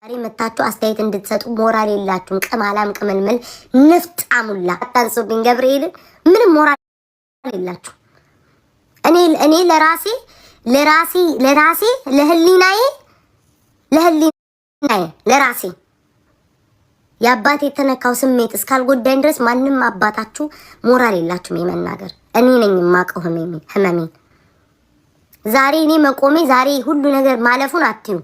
ዛሬ መታችሁ አስተያየት እንድትሰጡ ሞራል የላችሁም። ቅማላም ቅምልምል ንፍጣሙላ አታንሱብኝ። ገብርኤል ምንም ሞራል የላችሁ። እኔ ለራሴ ለህሊናዬ ለራሴ የአባቴ የተነካው ስሜት እስካልጎዳኝ ድረስ ማንም አባታችሁ ሞራል የላችሁም የመናገር። እኔ ነኝ የማውቀው ህመሜን። ዛሬ እኔ መቆሜ ዛሬ ሁሉ ነገር ማለፉን አትዩ።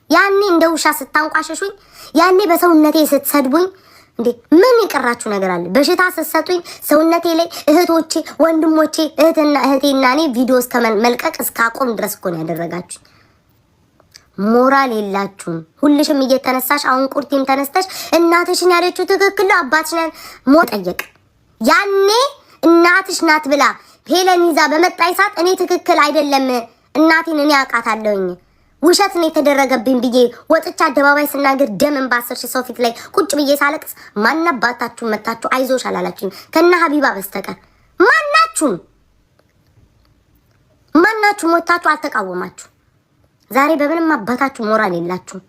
ያኔ እንደ ውሻ ስታንቋሸሹኝ፣ ያኔ በሰውነቴ ስትሰድቡኝ፣ እንዴ ምን ይቀራችሁ ነገር አለ? በሽታ ስትሰጡኝ ሰውነቴ ላይ እህቶቼ፣ ወንድሞቼ፣ እህቴና እኔ ቪዲዮ እስከ መልቀቅ እስከ አቆም ድረስ እኮ ነው ያደረጋችሁ። ሞራል የላችሁም። ሁልሽም እየተነሳሽ አሁን ቁርቲም ተነስተሽ እናትሽን ያለችው ትክክል ነው አባትሽን ሞጠየቅ ያኔ እናትሽ ናት ብላ ሄለን ይዛ በመጣይ ሰዓት እኔ ትክክል አይደለም እናቴን እኔ አውቃታለሁኝ ውሸት ነው የተደረገብኝ ብዬ ወጥቻ አደባባይ ስናገር ደምን በ10 ሺህ ሰው ፊት ላይ ቁጭ ብዬ ሳለቅስ ማናባታችሁ መታችሁ አይዞሽ አላላችሁኝ ከና ሀቢባ በስተቀር ማናችሁ ሞታችሁ አልተቃወማችሁ። ዛሬ በምንም አባታችሁ ሞራል የላችሁም።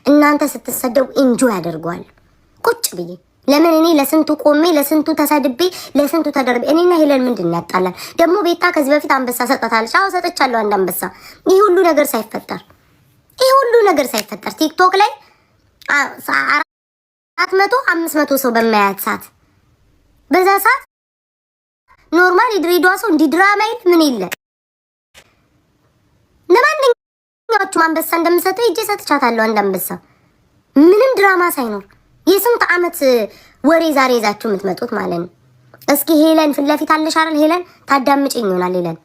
እናንተ ስትሰደው ኢንጆይ ያደርገዋል ቁጭ ብዬ። ለምን እኔ ለስንቱ ቆሜ ለስንቱ ተሰድቤ ለስንቱ ተደርቤ እኔና ሄለን ምንድን ያጣላል? ደግሞ ቤታ ከዚህ በፊት አንበሳ ሰጣታለች። አዎ ሰጥቻለሁ አንድ አንበሳ። ይሄ ሁሉ ነገር ሳይፈጠር ቲክቶክ ላይ 400-500 ሰው በማያት ሰዓት በዛ ሰዓት ኖርማል የድሬዳዋ ሰው እንዲህ ድራማ ይል ምን ይለ ለማንኛውም አንበሳ እንደምሰጠው እጄ ሰጥቻታለሁ አንድ አንበሳ ምንም ድራማ ሳይኖር የስንት ዓመት ወሬ ዛሬ ይዛችሁ የምትመጡት ማለት ነው። እስኪ ሄለን ፊት ለፊት አለሽ አይደል? ሄለን ታዳምጪኝ ይሆናል። ሄለን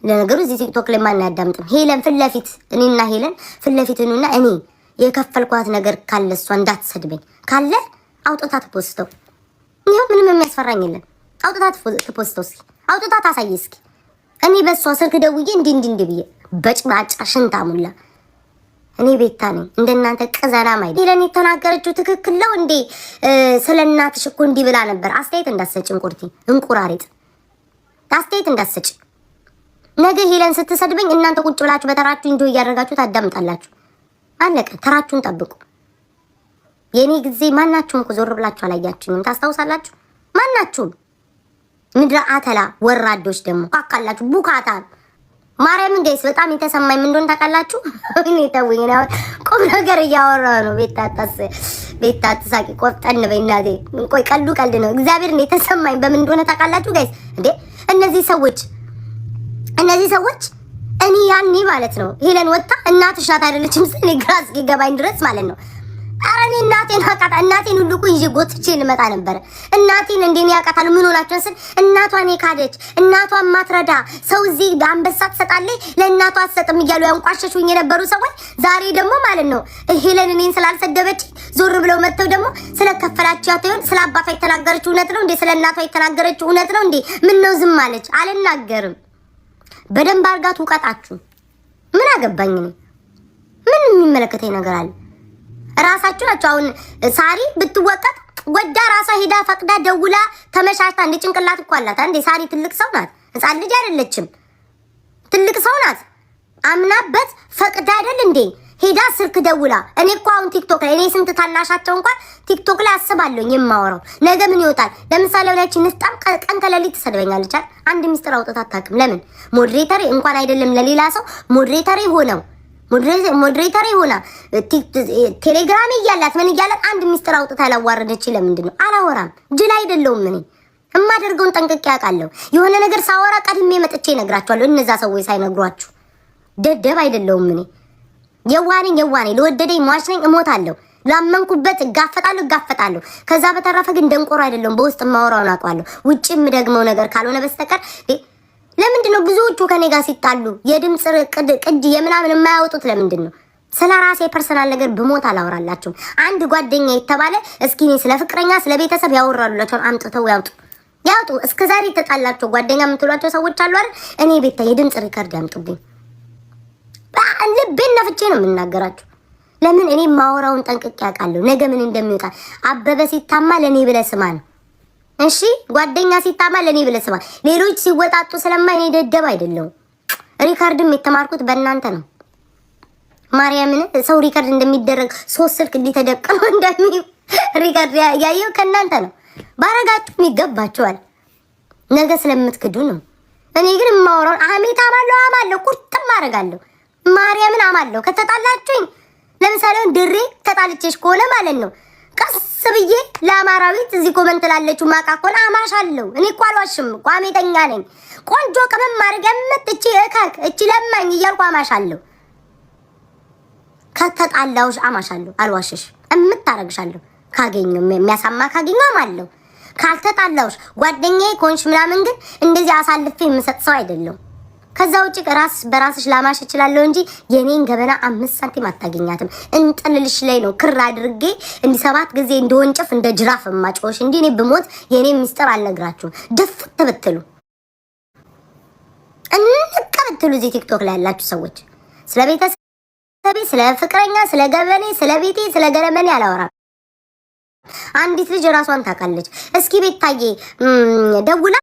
ለነገሩ እዚህ ቲክቶክ ላይ ማን ያዳምጥም? ሄለን ፊት ለፊት እኔና ሄለን ፊት ለፊት እኔና እኔ የከፈልኳት ነገር ካለ እሷ እንዳትሰድበኝ ካለ አውጥታ ትፖስተው። ይሄው ምንም የሚያስፈራኝ የለም። አውጥታ ትፖስተው። እስኪ አውጥታ ታሳይ። እስኪ እኔ በሷ ስልክ ደውዬ እንዲህ ብዬ በጭባጫ ሽንታሙላ እኔ ቤታ ነኝ እንደናንተ ቅዘናም አይደል? ሄለን የተናገረችው ትክክል ነው እንዴ? ስለናትሽ እኮ እንዲህ ብላ ነበር። አስተያየት እንዳትሰጪ እንቁርቲ እንቁራሪጥ አስተያየት እንዳትሰጪ። ነገ ሄለን ስትሰድበኝ እናንተ ቁጭ ብላችሁ በተራችሁ እንጆ እያደረጋችሁ ታዳምጣላችሁ። አለቀ። ተራችሁን ጠብቁ። የኔ ጊዜ ማናችሁም እኮ ዞር ብላችሁ አላያችሁኝም። ታስታውሳላችሁ? ማናችሁም ምድረ አተላ ወራዶች ደግሞ አካላችሁ ቡካታ ማርያምን ጋይስ በጣም የተሰማኝ ምን እንደሆነ ታውቃላችሁ? እኔ ተውኝ ነው ቁም ነገር እያወራሁ ነው። ቤታ ተሳቂ ቆፍጠን በእናቴ ቆይ ቀልድ ነው። እግዚአብሔር ነው የተሰማኝ በምን እንደሆነ ታውቃላችሁ ጋይስ? እንዴ እነዚህ ሰዎች እኔ ያኔ ማለት ነው ሄለን ወጣ እናትሽ ናት አይደለችም ስለ ግራ እስኪገባኝ ድረስ ማለት ነው። ኧረ እኔ እናቴን ሁሉ እኮ ይዤ ጎትቼ ልመጣ ነበር። እናቴን እንዴ ነው ያውቃታል? ምን ሆናችሁ ስል እናቷን የካደች እናቷን ማትረዳ ሰው እዚህ አንበሳ ትሰጣለች ለእናቷ አትሰጥም እያሉ ያንቋሸሹኝ የነበሩ ሰዎች ዛሬ ደግሞ ማለት ነው ሄለን እኔን ስላልሰደበች ዞር ብለው መጥተው ደግሞ ስለከፈላችኋት ይሁን ስለ አባቷ የተናገረችው እውነት ነው እንዴ? ስለ እናቷ የተናገረችው እውነት ነው እንዴ? ምን ነው ዝም አለች? አልናገርም። በደንብ አርጋት ውቀጣችሁ። ምን አገባኝ እኔ? ምን የሚመለከተኝ ነገር አለ? ራሳችሁ ናችሁ። አሁን ሳሪ ብትወቀጥ ወዳ ራሷ ሄዳ ፈቅዳ ደውላ ተመሻሽታ እንደ ጭንቅላት እኮ አላት። አንዴ ሳሪ ትልቅ ሰው ናት፣ ህፃን ልጅ አይደለችም። ትልቅ ሰው ናት። አምናበት ፈቅዳ አይደል እንዴ ሄዳ ስልክ ደውላ። እኔ እኮ አሁን ቲክቶክ ላይ እኔ ስንት ታናሻቸው እንኳን ቲክቶክ ላይ አስባለሁ የማወራው ነገ ምን ይወጣል። ለምሳሌ ወላችን ንስጣም ቀን ከሌሊት ትሰድበኛለች። አንድ ሚስጥር አውጥታ አታውቅም። ለምን ሞዴሬተር እንኳን አይደለም ለሌላ ሰው ሞዴሬተር ሆነው ሞዴሬተር ሆና ቴሌግራም እያላት ምን እያላት አንድ ሚስጥር አውጥታ ያላዋረደች ለምንድን ነው? አላወራም። ጅል አይደለሁም እኔ እማደርገውን ጠንቅቄ አውቃለሁ። የሆነ ነገር ሳወራ ቀድሜ መጥቼ እነግራችኋለሁ። እነዛ ሰዎች ሳይነግሯችሁ ደደብ አይደለሁም እኔ። የዋኔ ለወደደኝ ሟች ነኝ፣ እሞታለሁ። ላመንኩበት እጋፈጣለሁ። ከዛ በተረፈ ግን ደንቆሮ አይደለሁም። በውስጥ ማወራውን አውቃለሁ። ውጪ የምደግመው ነገር ካልሆነ በስተቀር ለምንድን ነው ብዙዎቹ ከኔ ጋር ሲጣሉ የድምጽ ቅድ የምናምን የማያወጡት? ለምንድን ነው? ስለ ራሴ ፐርሰናል ነገር ብሞት አላወራላችሁም። አንድ ጓደኛ የተባለ እስኪ እኔ ስለ ፍቅረኛ ስለ ቤተሰብ ያወራሉላችሁ አምጥተው ያውጡ። እስከ ዛሬ ተጣላችሁ ጓደኛ የምትሏቸው ሰዎች አሉ አይደል? እኔ ቤታ የድምጽ ሪከርድ ያምጡብኝ። ልቤን ነፍቼ ነው የምናገራችሁ። ለምን እኔ ማወራውን ጠንቅቄ አውቃለሁ። ነገ ምን እንደሚወጣ። አበበ ሲታማ ለኔ ብለህ ስማ ነው እሺ? ጓደኛ ሲታማ ለኔ ብለህ ስማ። ሌሎች ሲወጣጡ ስለማይ እኔ ደደብ አይደለሁም። ሪካርድም የተማርኩት በእናንተ ነው። ማርያምን ሰው ሪከርድ እንደሚደረግ ሶስት ስልክ እንዲተደቀኑ እንደሚ ሪከርድ ያየው ከእናንተ ነው። ባረጋችሁ ይገባችኋል። ነገ ስለምትክዱ ነው። እኔ ግን የማወራው አሜታ አማለው ቁርጥም አደርጋለሁ። ማርያምን አማለው። ከተጣላችሁኝ ለምሳሌ ድሬ ተጣልቼሽ ከሆነ ማለት ነው ቀስ ብዬ ለአማራዊት እዚህ ኮመንት ላለችው ማቃቆን አማሻለሁ። እኔ እኮ አልዋሽም እኮ አሜተኛ ነኝ። ቆንጆ ቅመም ማድረግ እቺ እካክ እቺ ለማኝ እያልኩ አማሻለሁ። ከተጣላውሽ አማሻለሁ። አልዋሽሽ እምታረግሻለሁ። ካገኘው የሚያሳማ ካገኘው አማለሁ። ካልተጣላውሽ ጓደኛዬ ኮንሽ ምናምን ግን እንደዚህ አሳልፌ የምሰጥ ሰው አይደለም። ከዛ ውጪ ራስ በራስሽ ላማሽ እችላለሁ እንጂ የኔን ገበና 5 ሳንቲም አታገኛትም። እንጥልልሽ ላይ ነው ክር አድርጌ እንዲ 7 ጊዜ እንደወንጨፍ እንደ ጅራፍ ማጮሽ እንዲ እኔ ብሞት የኔ ሚስጥር አልነግራችሁም። ደፍት ብትሉ እንቀበትሉ እዚህ ቲክቶክ ላይ ያላችሁ ሰዎች ስለ ቤተሰቤ፣ ስለ ፍቅረኛ፣ ስለ ገበኔ፣ ስለ ቤቴ፣ ስለ ገረመኔ አላወራም። አንዲት ልጅ ራሷን ታውቃለች። እስኪ ቤታዬ ደውላ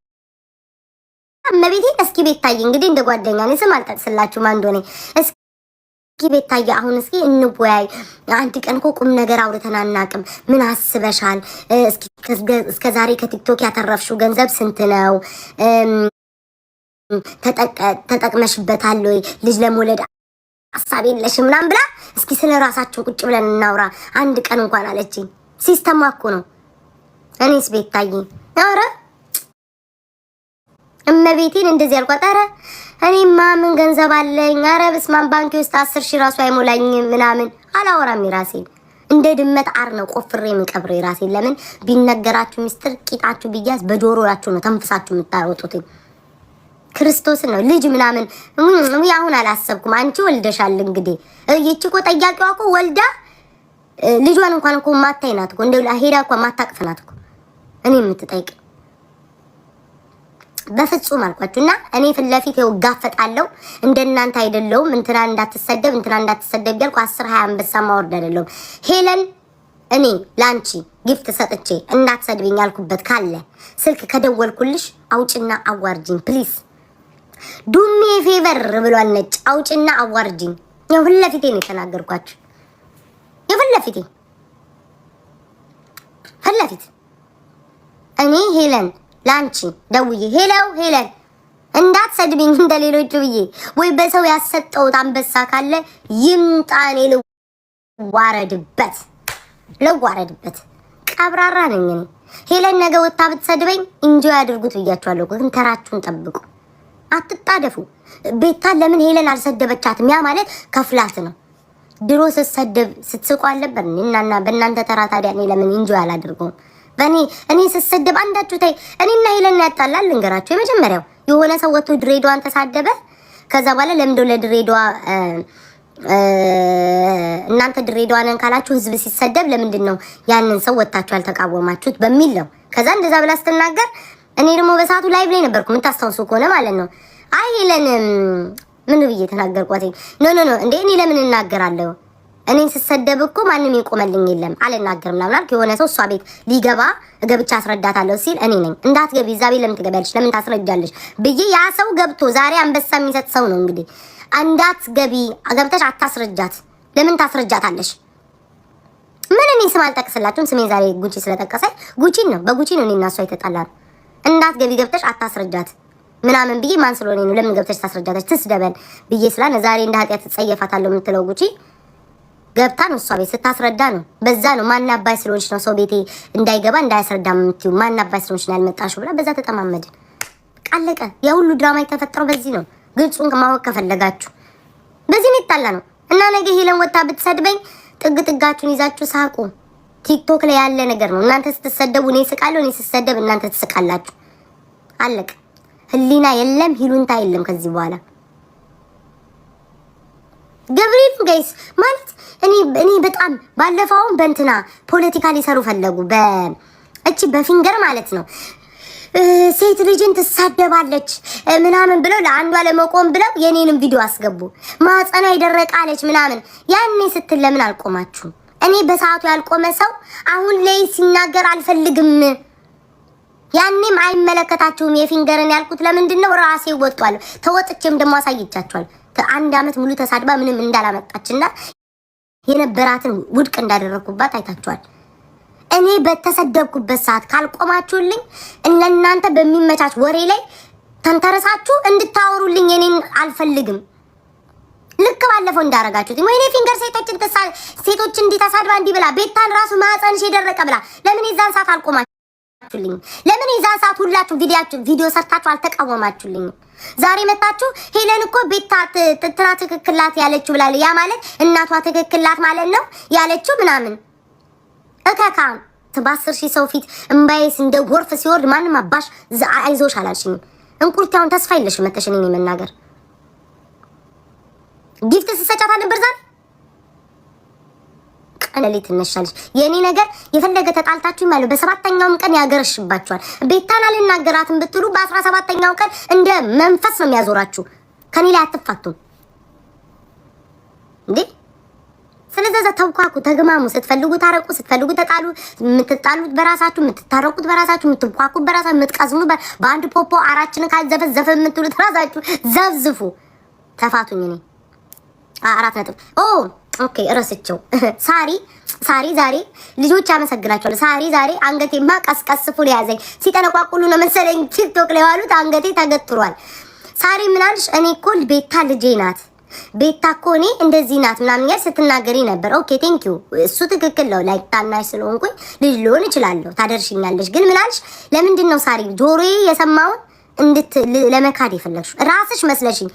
እመቤቴ እስኪ ቤታዬ እንግዲህ እንደ ጓደኛ ነኝ ስም አልጠቅስላችሁ ማን እንደሆነ እስኪ ቤታዬ አሁን እስኪ እንወያይ። አንድ ቀን እኮ ቁም ነገር አውርተን አናውቅም። ምን አስበሻል? እስከ ዛሬ ከቲክቶክ ያተረፍሽው ገንዘብ ስንት ነው? ተጠቅመሽበታል ወይ? ልጅ ለመውለድ ሀሳብ የለሽም ምናምን ብላ እስኪ ስለ ራሳችሁ ቁጭ ብለን እናውራ አንድ ቀን እንኳን አለችኝ። ሲስተም እኮ ነው። እኔስ ቤታዬ ኧረ እመቤቴን እንደዚህ አልኳት። ኧረ እኔማ ምን ገንዘብ አለኝ? ኧረ በስመ አብ ባንክ ውስጥ 10 ሺህ ራሱ አይሞላኝም ምናምን አላወራም። ራሴን እንደ ድመት አር ነው ቆፍሬ የምቀብር ራሴን። ለምን ቢነገራችሁ ሚስጥር ቂጣችሁ ቢያዝ በጆሮላችሁ ነው ተንፍሳችሁ የምታወጡት። ክርስቶስን ነው ልጅ ምናምን አሁን አላሰብኩም። አንቺ ወልደሻል እንግዲህ ይቺ እኮ ጠያቂዋ እኮ ወልዳ ልጇን እንኳን እኮ ማታይናት እኮ እንደው ሄዳ እኮ ማታቅፍናት እኮ እኔ የምትጠይቅ በፍጹም አልኳችሁና እኔ ፊት ለፊት ጋፈጣለሁ። እንደናንተ አይደለሁም። እንትና እንዳትሰደብ ያልኩ 10 20 አንበሳ ማወርድ አይደለሁም። ሄለን እኔ ላንቺ ጊፍት ሰጥቼ እንዳትሰድብኝ ያልኩበት ካለ ስልክ ከደወልኩልሽ አውጭና አዋርጂኝ ፕሊዝ። ዱሜ ፌቨር ብሏል ነጭ። አውጭና አዋርጂኝ። ያው ፊት ለፊቴ ነው የተናገርኳችሁ። የፊት ለፊት እኔ ሄለን ላንቺ ደውዬ ሄለን እንዳትሰድብኝ እንደሌሎቹ ብዬ ወይ በሰው ያሰጠውት አንበሳ ካለ ይምጣኔ ለዋረድበት ቀብራራ ነኝ እኔ። ሄለን ነገ ወጣ ብትሰድበኝ እንጆይ አድርጉት ብያችኋለሁ። ግን ተራችሁን ጠብቁ፣ አትጣደፉ። ቤታ ለምን ሄለን አልሰደበቻትም? ያ ማለት ከፍላት ነው። ድሮ ስትሰደብ ስትስቁ አልነበር? እናና በእናንተ ተራ ታዲያ እኔ ለምን እንጆይ አላደርገውም? እኔ ስሰደብ አንዳችሁ ታይ እኔና ሄለን ያጣላል። ልንገራችሁ፣ የመጀመሪያው የሆነ ሰው ወጥቶ ድሬዳዋን ተሳደበ። ከዛ በኋላ ለምንድነው ለድሬዳዋ እናንተ ድሬዳዋ ነን ካላችሁ ህዝብ ሲሰደብ ለምንድን ነው ያንን ሰው ወጣችሁ ያልተቃወማችሁት በሚል ነው። ከዛ እንደዛ ብላ ስትናገር እኔ ደግሞ በሰዓቱ ላይቭ ላይ ነበርኩ የምታስታውሱ ከሆነ ማለት ነው። አይ ሄለን ምን ብዬ ተናገርኳት? ኖ እንዴ እኔ ለምን እናገራለሁ? እኔን ስሰደብ እኮ ማንም ይቆመልኝ የለም አልናገርም ምናምን አልክ። የሆነ ሰው እሷ ቤት ሊገባ ገብቻ አስረዳታለሁ ሲል እኔ ነኝ እንዳትገቢ እዛ ቤት ለምን ትገቢያለሽ? ለምን ታስረጃለሽ ብዬ ያ ሰው ገብቶ ዛሬ አንበሳ የሚሰጥ ሰው ነው እንግዲህ እንዳትገቢ ገብተሽ አታስረጃት። ለምን ታስረጃታለሽ? ምን እኔ ስም አልጠቅስላችሁም። ስሜ ዛሬ ጉቺ ስለጠቀሰኝ ጉቺን ነው በጉቺ ነው እኔና እሷ የተጣላን። እንዳትገቢ ገብተሽ አታስረጃት ምናምን ብዬ ማን ስለሆነ ነው ለምን ገብተሽ ታስረጃታለሽ? ትስደበን ብዬ ስላለ ዛሬ እንደ ኃጢአት ትጸየፋታለሁ የምትለው ጉቺ ገብታ ነው እሷ ቤት ስታስረዳ ነው። በዛ ነው ማን አባይ ስለሆንሽ ነው ሰው ቤቴ እንዳይገባ እንዳያስረዳ የምትይው ማን አባይ ስለሆንሽ ነው ያልመጣሽው ብላ በዛ ተጠማመድን። ቃለቀ። ያ ሁሉ ድራማ የተፈጠረው በዚህ ነው። ግልጹን ማወቅ ከፈለጋችሁ በዚህ ነው ይጣላ ነው። እና ነገ ሄለን ወጣ ብትሰድበኝ ጥጋችሁን ይዛችሁ ሳቁ። ቲክቶክ ላይ ያለ ነገር ነው። እናንተ ስትሰደቡ እኔ ስቃለሁ፣ እኔ ስትሰደብ እናንተ ትስቃላችሁ። አለቀ። ህሊና የለም፣ ሂሉንታ የለም ከዚህ በኋላ ገብርኤል ጋይስ ማለት እኔ በጣም ባለፈው በእንትና ፖለቲካ ሊሰሩ ፈለጉ። በእቺ በፊንገር ማለት ነው ሴት ልጅን ትሳደባለች ምናምን ብለው ለአንዷ ለመቆም ብለው የኔንም ቪዲዮ አስገቡ። ማጸና ይደረቃለች ምናምን። ያኔ ስትል ለምን አልቆማችሁ? እኔ በሰዓቱ ያልቆመ ሰው አሁን ላይ ሲናገር አልፈልግም። ያኔም አይመለከታችሁም። የፊንገርን ያልኩት ለምንድን ነው? ራሴ ወጥቷል። ተወጥቼም ደግሞ አሳይቻችኋል። አንድ አመት ሙሉ ተሳድባ ምንም እንዳላመጣችና የነበራትን ውድቅ እንዳደረኩባት አይታችኋል። እኔ በተሰደብኩበት ሰዓት ካልቆማችሁልኝ ለእናንተ በሚመቻች ወሬ ላይ ተንተረሳችሁ እንድታወሩልኝ እኔን አልፈልግም። ልክ ባለፈው እንዳረጋችሁት ወይኔ ፊንገር ሴቶችን እንዲተሳድባ እንዲብላ ቤታን ራሱ ማህፀንሽ የደረቀ ብላ ለምን የዛን ሰዓት አልቆማችሁልኝ? ለምን የዛን ሰዓት ሁላችሁ ቪዲዮ ሰርታችሁ አልተቃወማችሁልኝ? ዛሬ መጣችሁ ሄለን እኮ ቤታ ትትና ትክክላት ያለችው ብላለ። ያ ማለት እናቷ ትክክላት ማለት ነው ያለችው ምናምን እከካም በ10,000 ሰው ፊት እምባዬስ እንደ ጎርፍ ሲወርድ ማንም አባሽ አይዞሽ አላልሽኝ። እንቁርቲያውን ተስፋ የለሽም መተሽኝ እኔ መናገር ጊፍት ስሰጫት ነበር ዛሬ ቀለሊት ትነሻለሽ። የኔ ነገር የፈለገ ተጣልታችሁ ማለት በሰባተኛውም ቀን ያገረሽባችኋል። ቤታን አልናገራትም ብትሉ በ17ኛው ቀን እንደ መንፈስ ነው የሚያዞራችሁ። ከኔ ላይ አትፋቱም እንዴ? ስለዚህ ተውኳኩ፣ ተግማሙ። ስትፈልጉ ታረቁ፣ ስትፈልጉ ተጣሉ። የምትጣሉት በራሳችሁ፣ የምትታረቁት በራሳችሁ፣ የምትኳኩት በራሳችሁ፣ የምትቀዝሙ በአንድ ፖፖ አራችን ካልዘፈዘፈ የምትሉት ራሳችሁ ዘፍዝፉ። ተፋቱኝ። እኔ 4 ነጥብ ኦኬ እረስቸው። ሳሪ ዛሬ ልጆች አመሰግናቸዋለሁ። ሳሪ ዛሬ አንገቴማ ቀስቀስ ፉል ያዘኝ። ሲጠነቋቁሉ ነው መሰለኝ ቲክቶክ ላይ ዋሉት አንገቴ ተገትሯል። ሳሪ ምን አልሽ? እኔ እኮ ቤታ ልጄ ናት፣ ቤታ እኮ እኔ እንደዚህ ናት ምናምን ያል ስትናገሪ ነበር። ኦኬ ቴንክ ዩ እሱ ትክክል ነው። ላይክ ታናሽ ስለሆንኩኝ ልጅ ልሆን እችላለሁ፣ ታደርሽኛለሽ። ግን ምን አልሽ? ለምንድን ነው ሳሪ ጆሮዬ የሰማውን ለመካድ የፈለግሽ? ራስሽ መስለሽኝ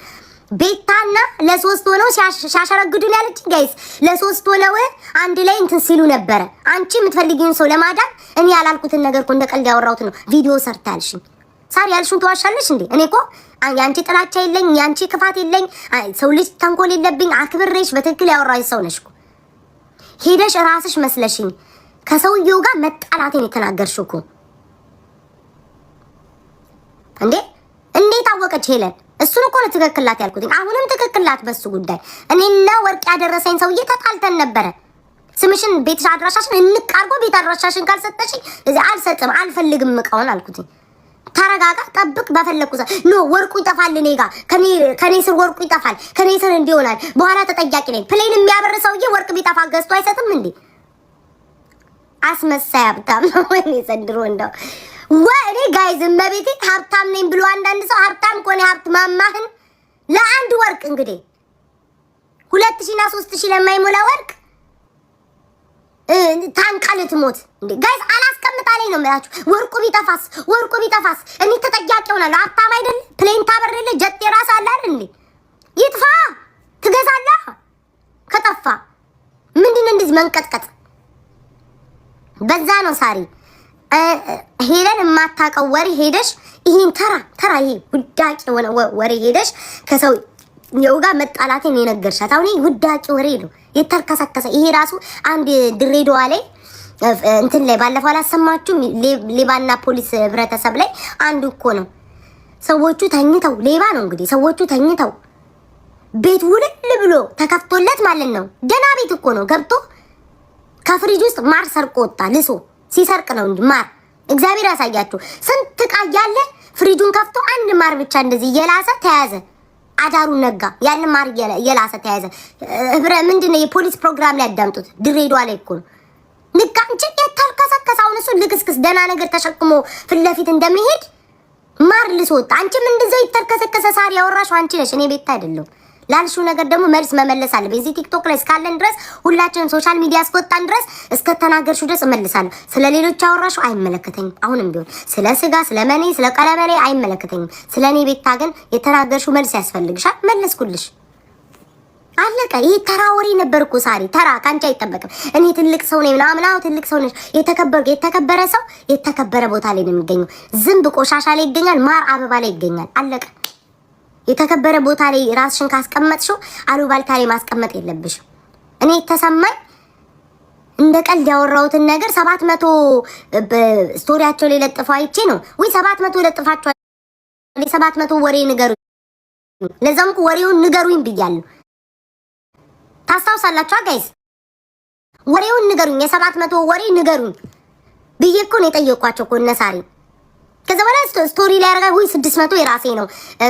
ቤታና ለ3 ሆነው ሲያሸረግዱን ያለች ጋይስ ለ3 ሆነው አንድ ላይ እንትን ሲሉ ነበረ። አንቺ የምትፈልጊውን ሰው ለማዳን እኔ ያላልኩትን ነገር እኮ እንደ ቀልድ ያወራሁት ነው ቪዲዮ ሰርታልሽኝ። ሳሪ ያልሽውን ተዋሻለሽ እንዴ? እኔ እኮ ያንቺ ጥላቻ የለኝ፣ ያንቺ ክፋት የለኝ፣ ሰው ልጅ ተንኮል የለብኝ። አክብሬሽ በትክክል ያወራሽ ሰው ነሽ እኮ። ሄደሽ ራስሽ መስለሽኝ ከሰውየው ጋር መጣላቴን የተናገርሽ እኮ እንዴ! እንዴት አወቀች ሄለን? እሱን እኮ ነው ትክክላት ያልኩት። አሁንም ትክክላት በሱ ጉዳይ። እኔና ወርቅ ያደረሰኝ ሰውዬ ተጣልተን ነበረ። ስምሽን ቤትሽ አድራሻሽን እንቃርጎ ቤት አድራሻሽን ካልሰጠሽኝ እዚህ አልሰጥም አልፈልግም እቃውን አልኩት። ተረጋጋ፣ ጠብቅ። በፈለኩት ኖ ወርቁ ይጠፋል፣ እኔ ጋር ከኔ ስር ወርቁ ይጠፋል፣ ከኔ ስር እንዲሆናል። በኋላ ተጠያቂ ነኝ። ፕሌን የሚያበር ሰውዬ ወርቅ ቢጠፋ ገዝቶ አይሰጥም እንዴ? አስመሳይ ሀብታም ነው ወይ ዘንድሮ እንደው ወሬ ጋይዝ እመቤቴ ሀብታም ነኝ ብሎ አንዳንድ ሰው ሀብታም ኮኔ ሀብት ማማህን ለአንድ ወርቅ እንግዲህ 2000 እና 3000 ለማይሞላ ወርቅ ታንቃለት ሞት እንዴ ጋይዝ አላስቀምጣለኝ ነው የምላችሁ። ወርቁ ቢጠፋስ እኔ ተጠያቂ ሆናለሁ። ሀብታም አይደል? ፕሌን ታበረለ ጀት የራስ አለ አይደል እንዴ? ይጥፋ ትገዛለህ። ከጠፋ ምንድነው እንደዚህ መንቀጥቀጥ? በዛ ነው ሳሪ ሄለን የማታውቀው ወሬ ሄደሽ ይሄን ተራ ይሄ ውዳቂ ወሬ ሄደሽ ከሰው የውጋ መጣላቴን የነገርሻት። አሁን ይሄ ውዳቂ ወሬ ነው የተርከሰከሰ። ይሄ ራሱ አንድ ድሬዳዋ ላይ እንትን ላይ ባለፈው አላሰማችሁም? ሌባና ፖሊስ ህብረተሰብ ላይ አንዱ እኮ ነው። ሰዎቹ ተኝተው ሌባ ነው እንግዲህ ሰዎቹ ተኝተው ቤት ውልል ብሎ ተከፍቶለት ማለት ነው። ደህና ቤት እኮ ነው። ገብቶ ከፍሪጅ ውስጥ ማር ሰርቆ ወጣ። ልሶ ሲሰርቅ ነው እንጂ ማር እግዚአብሔር ያሳያችሁ። ስንት ዕቃ ያለ ፍሪጁን ከፍቶ አንድ ማር ብቻ እንደዚህ እየላሰ ተያዘ። አዳሩን ነጋ። ያን ማር እየላሰ ተያዘ። ምንድነው የፖሊስ ፕሮግራም ላይ አዳምጡት። ድሬዳዋ ላይ እኮ ነው። ንቃንጭ የተልከሰከሰውን እሱ ልክስክስ ደህና ነገር ተሸክሞ ፊት ለፊት እንደሚሄድ ማር ልሶ ወጣ። አንቺም እንደዛው የተልከሰከሰ ሳሪ ያወራሽው አንቺ ነሽ፣ እኔ ቤት አይደለም። ላልሽው ነገር ደግሞ መልስ መመለስ አለብኝ። እዚህ ቲክቶክ ላይ እስካለን ድረስ ሁላችንም ሶሻል ሚዲያ እስከወጣን ድረስ እስከተናገርሽው ድረስ እመልሳለሁ። ስለ ሌሎች አወራሽው አይመለከተኝም። አሁንም ቢሆን ስለ ስጋ፣ ስለ መኔ፣ ስለ ቀለበኔ አይመለከተኝም። ስለ እኔ ቤታ ግን የተናገርሽው መልስ ያስፈልግሻል። መለስኩልሽ። አለቀ። ይሄ ተራ ወሬ ነበር እኮ ሳሪ። ተራ ካንቺ አይጠበቅም። እኔ ትልቅ ሰው ነኝ ምናምን። አዎ ትልቅ ሰው ነሽ። የተከበረ ሰው የተከበረ ቦታ ላይ ነው የሚገኘው። ዝንብ ቆሻሻ ላይ ይገኛል፣ ማር አበባ ላይ ይገኛል። አለቀ። የተከበረ ቦታ ላይ ራስሽን ካስቀመጥሽው አሉባልታ ላይ ማስቀመጥ የለብሽም። እኔ ተሰማኝ እንደ ቀልድ ያወራሁትን ነገር 700 ስቶሪያቸው ላይ ለጥፈው አይቼ ነው ወይ 700 ለጥፋቸው 700 ወሬ ንገሩኝ። ለዛም ወሬውን ንገሩኝ ብያለሁ። ታስታውሳላችሁ ጋይስ? ወሬውን ንገሩኝ፣ የ700 ወሬ ንገሩኝ ብዬ እኮ ነው የጠየኳቸው እኮ እነ ሳሪ። ከዛ በኋላ ስቶሪ ላይ ያደርጋል ወይ 600 የራሴ ነው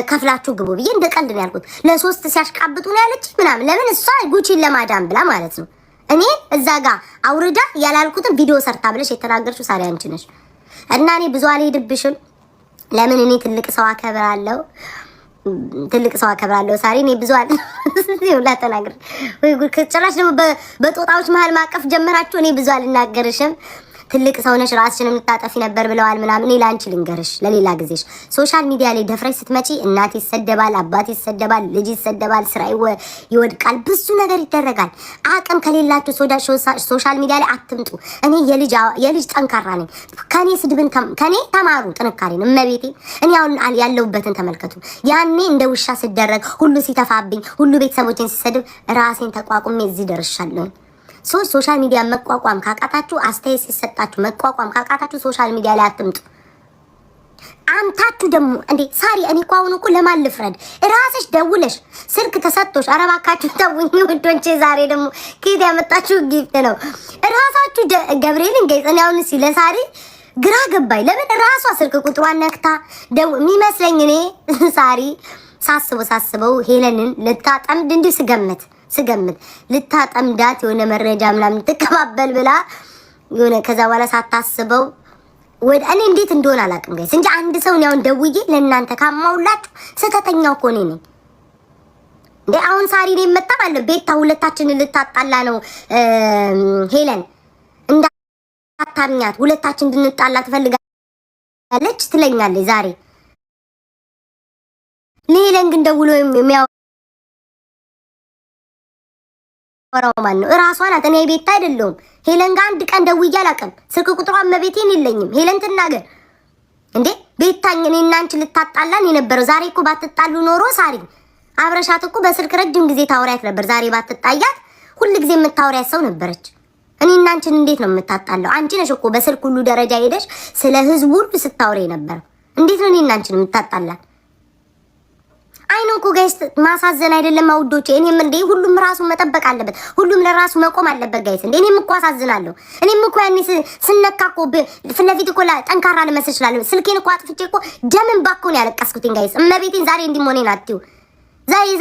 ከፍላችሁ ግቡ ብዬ እንደ ቀልድ ነው ያልኩት። ለ3 ሲያሽቃብጡ ነው ያለች ምናምን። ለምን እሷ ጉቺን ለማዳን ብላ ማለት ነው። እኔ እዛ ጋር አውርዳ ያላልኩትን ቪዲዮ ሰርታ ብለሽ የተናገርሽው ሳሪ አንቺ ነሽ። እና እኔ ብዙ አልሄድብሽም። ለምን እኔ ትልቅ ሰው አከብራለሁ፣ ሳሪ። እኔ ብዙ አለ ይውላ ተናገር ወይ ጉድ። ከጭራሽ ደግሞ በጦጣዎች መሀል ማቀፍ ጀመራችሁ። እኔ ብዙ አልናገርሽም። ትልቅ ሰው ነሽ፣ ራስሽንም ልታጠፊ ነበር ብለዋል ምናምን። እኔ ላንቺ ልንገርሽ ለሌላ ጊዜሽ። ሶሻል ሚዲያ ላይ ደፍረሽ ስትመጪ እናት ይሰደባል፣ አባት ይሰደባል፣ ልጅ ይሰደባል፣ ስራ ይወድቃል፣ ብዙ ነገር ይደረጋል። አቅም ከሌላችሁ ሶሻል ሚዲያ ላይ አትምጡ። እኔ የልጅ ጠንካራ ነኝ። ከኔ ስድብን ከኔ ተማሩ፣ ጥንካሬን እመቤቴ። እኔ አሁን ያለሁበትን ተመልከቱ። ያኔ እንደ ውሻ ስደረግ፣ ሁሉ ሲተፋብኝ፣ ሁሉ ቤተሰቦችን ሲሰድብ ራሴን ተቋቁሜ እዚህ ደርሻለሁ። ሶሻል ሚዲያ መቋቋም ካቃታችሁ፣ አስተያየት ሲሰጣችሁ መቋቋም ካቃታችሁ ሶሻል ሚዲያ ላይ አትምጡ። አምታችሁ ደግሞ እንዴ ሳሪ፣ እኔ እኮ አሁን እኮ ለማን ልፍረድ? ራስሽ ደውለሽ ስልክ ተሰጥቶሽ፣ ኧረ እባካችሁ ተውኝ ውዶቼ። ዛሬ ደግሞ ከየት ያመጣችሁ ጊፍት ነው? ራሳችሁ ገብርኤልን ገይጽ። እኔ አሁን ሲለ ሳሪ ግራ ገባኝ። ለምን ራሷ ስልክ ቁጥሯን ነክታ የሚመስለኝ እኔ ሳሪ ሳስበው ሄለንን ልታጠምድ እንዲሁ ስገምት ልታጠምዳት የሆነ መረጃ ምናምን ትቀባበል ብላ የሆነ ከዛ በኋላ ሳታስበው ወደ እኔ እንዴት እንደሆነ አላውቅም ጋይስ እንጂ አንድ ሰው ነው ደውዬ ለእናንተ ካማውላችሁ ስህተተኛው እኮ ነኝ እንዴ። አሁን ሳሪ ነው መጣባለ ቤታ ሁለታችንን ልታጣላ ነው ሄለን እንዳታምኛት ሁለታችን እንድንጣላ ትፈልጋለች ትለኛለች ዛሬ። ሄለን ግን ደውሎ የሚያው ወራው ማን ነው? እራሷ ናት። እኔ ቤት አይደለሁም። ሄለን ጋር አንድ ቀን ደውዬ አላውቅም። ስልክ ቁጥሯን መቤቴን የለኝም። ሄለን ትናገር እንዴ ቤታኝ እኔና አንቺ ልታጣላን የነበረው ዛሬ እኮ ባትጣሉ ኖሮ ሳሪ አብረሻት እኮ በስልክ ረጅም ጊዜ ታወሪያት ነበር። ዛሬ ባትጣያት ሁሉ ጊዜ የምታወሪያት ሰው ነበረች። እኔና አንቺን እንዴት ነው የምታጣለው? አንቺ ነሽ እኮ በስልክ ሁሉ ደረጃ ሄደሽ ስለ ህዝቡ ሁሉ ስታወሪ ነበር። እንዴት ነው እኔና አንቺን የምታጣላን? አይኖ እኮ ጋይስ ማሳዘን አይደለም አውዶቼ። እኔም እንዴ ሁሉም ራሱን መጠበቅ አለበት። ሁሉም ለራሱ መቆም አለበት ጋይስ። እንዴ እኔም እኮ አሳዝናለሁ። እኔም እኮ ያኔ ስነካ እኮ ፊት ለፊት እኮ ጠንካራ ልመስል እችላለሁ። ስልኬን እኮ አጥፍቼ እኮ ደምን ባኮ ነው ያለቀስኩትኝ ጋይስ። እመቤቴን ዛሬ እንዲሞኔን አትዩ።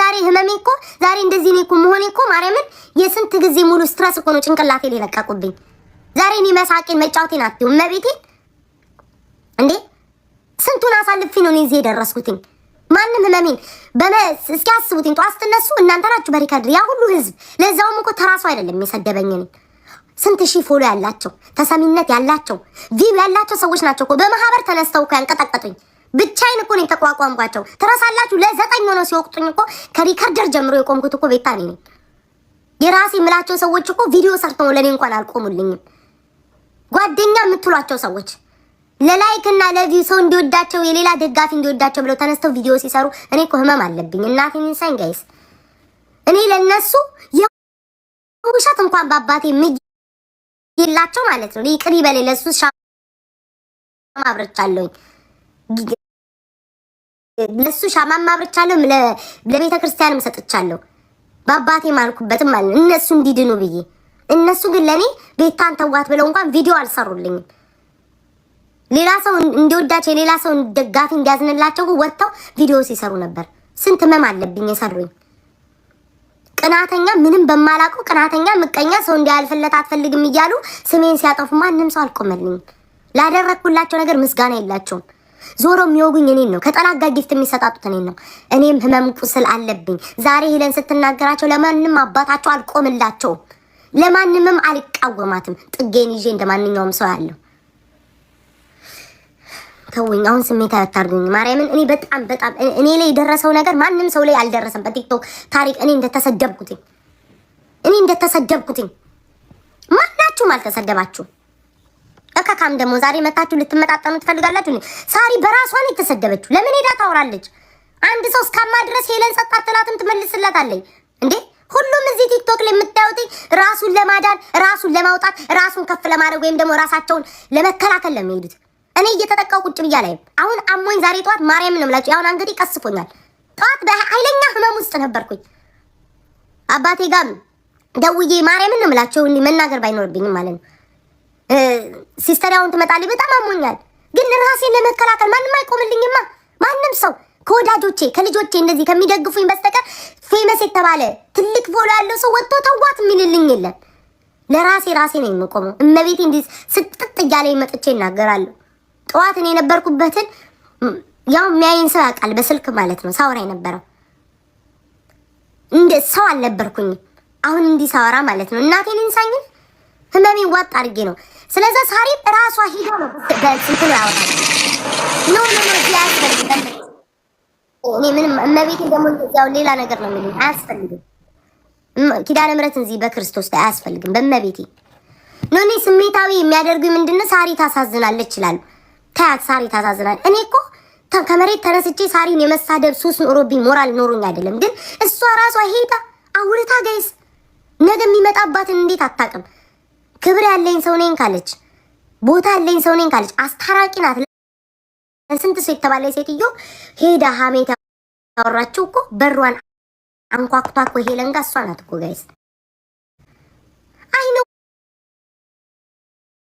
ዛሬ ህመሜ እኮ ዛሬ እንደዚህ ነው እኮ መሆኔ እኮ ማርያምን የስንት ጊዜ ሙሉ ስትረስ እኮ ነው ጭንቅላቴ ላይ ለቀቁብኝ። ዛሬ እኔ መሳቄን መጫወቴን አትዩ። እመቤቴን እንዴ ስንቱን አሳልፌ ነው እዚህ የደረስኩትኝ። ማንም ህመሜን እስኪ አስቡትኝ። ጧት ስትነሱ እናንተ ናችሁ በሪካርድ ያ ሁሉ ህዝብ። ለዛውም እኮ ተራሱ አይደለም የሰደበኝ። ስንት ሺህ ፎሎ ያላቸው ተሰሚነት ያላቸው ቪው ያላቸው ሰዎች ናቸው እኮ በማህበር ተነስተው እኮ ያንቀጠቀጡኝ። ብቻዬን እኮ ነው ተቋቋምኳቸው። ትረሳላችሁ? ለ9 ሆነው ሲወቅጡኝ እኮ ከሪካርደር ጀምሮ የቆምኩት እኮ ቤታ ነኝ። የራሴ የምላቸው ሰዎች እኮ ቪዲዮ ሰርተው ለኔ እንኳን አልቆሙልኝም። ጓደኛ የምትሏቸው ሰዎች ለላይክ እና ለቪው ሰው እንዲወዳቸው የሌላ ደጋፊ እንዲወዳቸው ብለው ተነስተው ቪዲዮ ሲሰሩ እኔ እኮ ህመም አለብኝ። እናቴን እንሳኝ ጋይስ። እኔ ለነሱ የውሸት እንኳን በአባቴ የላቸው ማለት ነው። ይቅር ይበለኝ። ለሱ ሻማ አብርቻለሁ፣ ለሱ ሻማ አብርቻለሁ፣ ለቤተ ክርስቲያንም ሰጥቻለሁ። በአባቴ ማልኩበትም ማለት ነው እነሱ እንዲድኑ ብዬ። እነሱ ግን ለኔ ቤታን ተዋት ብለው እንኳን ቪዲዮ አልሰሩልኝም። ሌላ ሰው እንዲወዳቸው የሌላ ሰው ደጋፊ እንዲያዝንላቸው ወጥተው ቪዲዮ ሲሰሩ ነበር። ስንት ህመም አለብኝ የሰሩኝ። ቅናተኛ፣ ምንም በማላውቀው ቅናተኛ፣ ምቀኛ፣ ሰው እንዲያልፍለት አትፈልግም እያሉ ስሜን ሲያጠፉ ማንም ሰው አልቆመልኝም። ላደረኩላቸው ነገር ምስጋና የላቸውም። ዞሮ የሚወጉኝ እኔን ነው። ከጠላት ጋር ጊፍት የሚሰጣጡት እኔን ነው። እኔም ህመም ቁስል አለብኝ። ዛሬ ሄለን ስትናገራቸው ለማንም አባታቸው አልቆምላቸውም። ለማንምም አልቃወማትም። ጥጌን ይዤ እንደማንኛውም ሰው ያለው ተውኝ። አሁን ስሜት አታርጉኝ ማርያምን። እኔ በጣም እኔ ላይ የደረሰው ነገር ማንም ሰው ላይ አልደረሰም። በቲክቶክ ታሪክ እኔ እንደተሰደብኩትኝ ማናችሁም አልተሰደባችሁም። እከካም ደግሞ ዛሬ መታችሁ ልትመጣጠኑ ትፈልጋላችሁ። ሳሪ በራሷ ነው የተሰደበችው። ለምን ሄዳ ታወራለች? አንድ ሰው እስካማ ድረስ ሄለን ጸጥ አትላትም፣ ትመልስላታለች እንዴ? ሁሉም እዚህ ቲክቶክ ላይ የምታዩት ራሱን ለማዳን ራሱን ለማውጣት ራሱን ከፍ ለማድረግ ወይም ደግሞ ራሳቸውን ለመከላከል ለሚሄዱት እኔ እየተጠቃው ቁጭ ብያ ላይ አሁን አሞኝ ዛሬ ጠዋት ማርያም ነው የምላችሁ። አሁን አንገቴ ቀስፎኛል። ጠዋት በኃይለኛ ህመም ውስጥ ነበርኩኝ። አባቴ ጋር ደውዬ ማርያም ነው የምላችሁ መናገር ባይኖርብኝም ማለት ነው። ሲስተር አሁን ትመጣለች። በጣም አሞኛል። ግን ራሴን ለመከላከል ማንም አይቆምልኝማ። ማንም ሰው ከወዳጆቼ ከልጆቼ እንደዚህ ከሚደግፉኝ በስተቀር ፌመስ የተባለ ትልቅ ፎሎ ያለው ሰው ወጥቶ ተዋት የሚልልኝ የለም። ለራሴ ነኝ የምቆመው። እመቤቴ እንዲህ ስጥጥ እያለኝ መጥቼ እናገራለሁ። ጠዋት እኔ የነበርኩበትን ያው የሚያይን ሰው ያውቃል። በስልክ ማለት ነው ሳወራ የነበረው እንደ ሰው አልነበርኩኝም። አሁን እንዲህ ሳወራ ማለት ነው እናቴን እንሳኝ ህመሜን ዋጥ አድርጌ ነው። ስለዛ ሳሪ ራሷ ሄዶ ነው በስልክ ያወራል። ኖ ያስፈልጋል። እኔ ምንም እመቤቴ ደግሞ ያው ሌላ ነገር ነው የሚሉኝ። አያስፈልግም። ኪዳነ ምሕረት እዚህ በክርስቶስ ላይ አያስፈልግም። በእመቤቴ ነው። እኔ ስሜታዊ የሚያደርጉኝ ምንድነው ሳሪ ታሳዝናለች ይችላል። ታያት ሳሪ ታሳዝናል። እኔ እኮ ከመሬት ተነስቼ ሳሪን የመሳደብ ሱስ ኖሮብኝ ሞራል ኖሮኝ አይደለም። ግን እሷ ራሷ ሄዳ አውርታ ጋይስ ነገ የሚመጣባትን እንዴት አታውቅም? ክብር ያለኝ ሰው ነኝ ካለች፣ ቦታ ያለኝ ሰው ነኝ ካለች፣ አስታራቂ ናት። ስንት ሰው የተባለ ሴትዮ ሄዳ ሀሜት ያወራችው እኮ በሯን አንኳኩታ እኮ ሄለን ጋር እሷ ናት እኮ ጋይስ። አይ ነው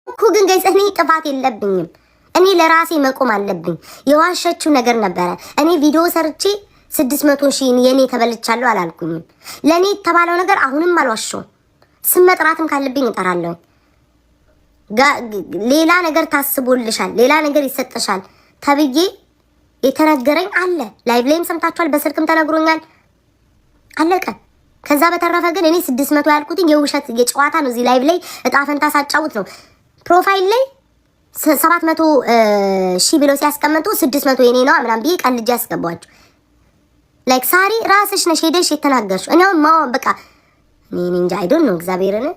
እኮ ግን ጋይስ እኔ ጥፋት የለብኝም። እኔ ለራሴ መቆም አለብኝ። የዋሸችው ነገር ነበረ። እኔ ቪዲዮ ሰርቼ 600,000 የኔ ተበልቻለሁ አላልኩኝም። ለኔ የተባለው ነገር አሁንም አልዋሸውም። ስም መጥራትም ካለብኝ እጠራለሁ። ሌላ ነገር ታስቦልሻል፣ ሌላ ነገር ይሰጠሻል ተብዬ የተነገረኝ አለ። ላይቭ ላይም ሰምታችኋል፣ በስልክም ተነግሮኛል። አለቀ። ከዛ በተረፈ ግን እኔ 600 ያልኩትኝ የውሸት የጨዋታ ነው። እዚህ ላይቭ ላይ እጣ ፈንታ ሳጫውት ነው። ፕሮፋይል ላይ 700,000 ብለው ሲያስቀምጡ 600 የኔ ነው ምናምን ብዬ ቀልጄ ያስገባዋቸው። ላይክ ሳሪ ራስሽ ነሽ ሄደሽ የተናገርሽው። እኔ አሁን በቃ እኔ እንጃ አይ ዶንት ኖ እግዚአብሔርን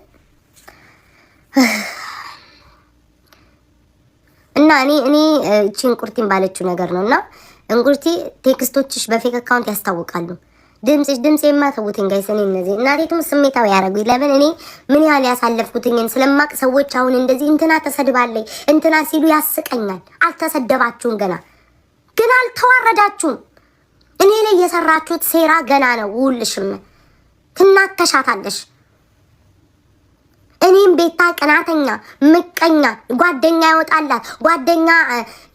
እና እኔ እቺ እንቁርቲን ባለችው ነገር ነውና እንቁርቲ ቴክስቶችሽ በፌክ አካውንት ያስታውቃሉ። ድምጽ የማተውትን ጋይስ እኔ እነዚህ እናቴቱም ስሜታዊ ያረጉኝ። ለምን እኔ ምን ያህል ያሳለፍኩትኝን ስለማቅ ሰዎች አሁን እንደዚህ እንትና ተሰድባለች እንትና ሲሉ ያስቀኛል። አልተሰደባችሁም፣ ገና አልተዋረዳችሁም። እኔ ላይ የሰራችሁት ሴራ ገና ነው። ውልሽም ትናከሻታለሽ። እኔም ቤታ ቅናተኛ ምቀኛ ጓደኛ ያወጣላት ጓደኛ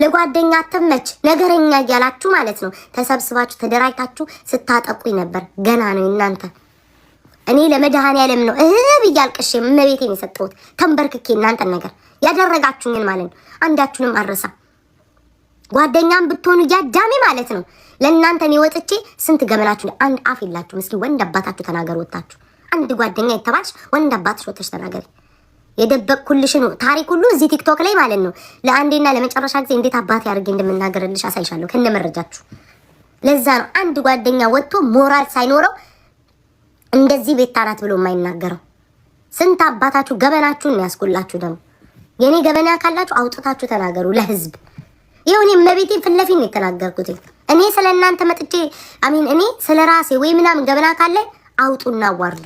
ለጓደኛ ተመች ነገረኛ እያላችሁ ማለት ነው ተሰብስባችሁ ተደራጅታችሁ ስታጠቁኝ ነበር። ገና ነው እናንተ። እኔ ለመድኃኒዓለም ነው ብያልቅሽ እመቤቴን የሰጠሁት ተንበርክኬ እናንተ ነገር ያደረጋችሁኝን ማለት ነው። አንዳችሁንም አረሳ። ጓደኛም ብትሆኑ ያዳሜ ማለት ነው ለእናንተ ነው ወጥቼ ስንት ገመናችሁ አንድ አፍ የላችሁ። እስኪ ወንድ አባታችሁ ተናገሩ ወጣችሁ። አንድ ጓደኛ የተባልሽ ወንድ አባትሽ ወጥተሽ ተናገሪ። የደበቅኩልሽን ታሪክ ሁሉ እዚህ ቲክቶክ ላይ ማለት ነው ለአንዴና ለመጨረሻ ጊዜ እንዴት አባቴ አድርጌ እንደምናገርልሽ አሳይሻለሁ ከነመረጃችሁ። ለዛ ነው አንድ ጓደኛ ወጥቶ ሞራል ሳይኖረው እንደዚህ ቤታ ናት ብሎ የማይናገረው። ስንት አባታችሁ ገበናችሁን ነው ያስኩላችሁ። ደግሞ የኔ ገበና ካላችሁ አውጥታችሁ ተናገሩ ለህዝብ። ይሁን እመቤቴ ፊት ለፊት ነው የተናገርኩት። እኔ ስለእናንተ መጥቼ አሚን እኔ ስለራሴ ወይ ምናምን ገበና ካለ አውጡና አዋርዱ።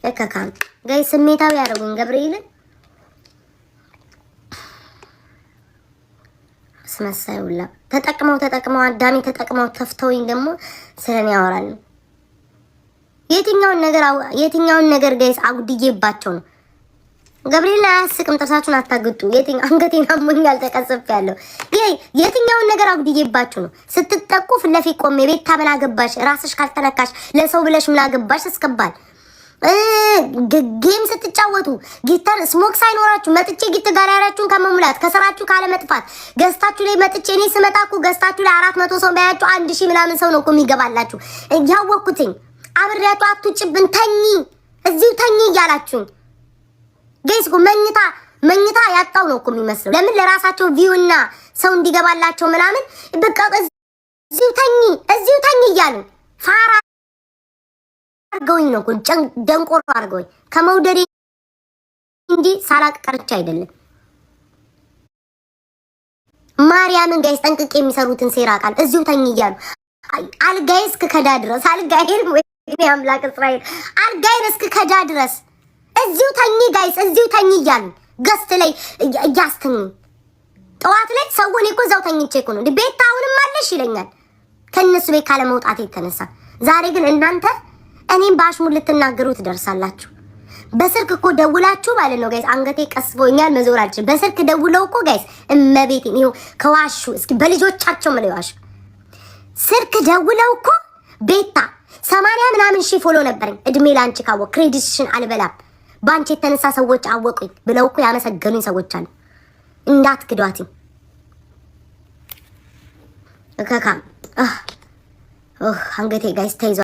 እከካም ጋይ ስሜታዊ ያደረጉኝ ገብርኤልን ስመሳዩላ ተጠቅመው አዳሚ ተጠቅመው ተፍተውኝ ደግሞ ስለኔ ያወራሉ። የትኛውን ነገር ጋይስ አጉድዬባቸው ነው። ገብርኤል አያስቅም። ጥርሳችሁን አታግጡ። አንገቴን አሞኛል ተቀጽፌያለሁ። የትኛውን ነገር አጉድዬባችሁ ነው ስትጠቁ ፊት ለፊት ቆሜ ቤታ ምን አገባሽ ራስሽ ካልተነካሽ ለሰው ብለሽ ምን አገባሽ እስከባል ጌም ስትጫወቱ ጊታር ስሞክ ሳይኖራችሁ መጥቼ ጊታር ጋራያችሁን ከመሙላት ከስራችሁ ካለ መጥፋት ገስታችሁ ላይ መጥቼ እኔ ስመጣኩ ገስታችሁ ላይ 400 ሰው ባያችሁ 1000 ምናምን ሰው ነው እኮ የሚገባላችሁ። ያወኩትኝ አብሬያችሁ አትውጭብን ተኚ እዚሁ ተኚ እያላችሁኝ ጋይስ መኝታ ያጣው ነው እኮ የሚመስለው። ለምን ለራሳቸው ቪው እና ሰው እንዲገባላቸው ምናምን በቃ እዚሁ ተኚ እያሉ ፋራ አርገውኝ ነው እኮ ደንቆሮ አርገውኝ ከመውደዴ እንጂ ሳላቅ ቀርቼ አይደለም። ማርያምን ጋይስ ጠንቅቄ የሚሰሩትን ሴራ ቃል እዚሁ ተኚ እያሉ አልጋዬ እስክከዳ ድረስ አልጋዬን ወይ አምላክ እስራኤል አልጋዬን እስክከዳ ድረስ እዚሁ ተኚ ጋይስ እዚሁ ተኚ እያሉ ገስት ላይ እያስተኙ ጠዋት ላይ ሰውን እኮ እዛው ተኝቼ እኮ ነው ቤት አሁንም አለሽ ይለኛል ከነሱ ቤት ካለ መውጣት የተነሳ። ዛሬ ግን እናንተ እኔም ባሽሙር ልትናገሩ ትደርሳላችሁ። በስልክ እኮ ደውላችሁ ማለት ነው ጋይስ። አንገቴ ቀስቦኛል መዞር አልችልም። በስልክ ደውለው እኮ ጋይስ እመቤቴን ይኸው ከዋሹ እስኪ በልጆቻቸው ምን ይዋሹ። ስልክ ደውለው እኮ ቤታ 80 ምናምን ሺህ ፎሎ ነበረኝ። እድሜ ላንቺ ካወቅ ክሬዲትሽን አልበላም ባንቺ የተነሳ ሰዎች አወቁኝ ብለው እኮ ያመሰገኑኝ ሰዎች አሉ። እንዳትክዷትኝ እከካም አንገቴ ጋይስ ተይዟል።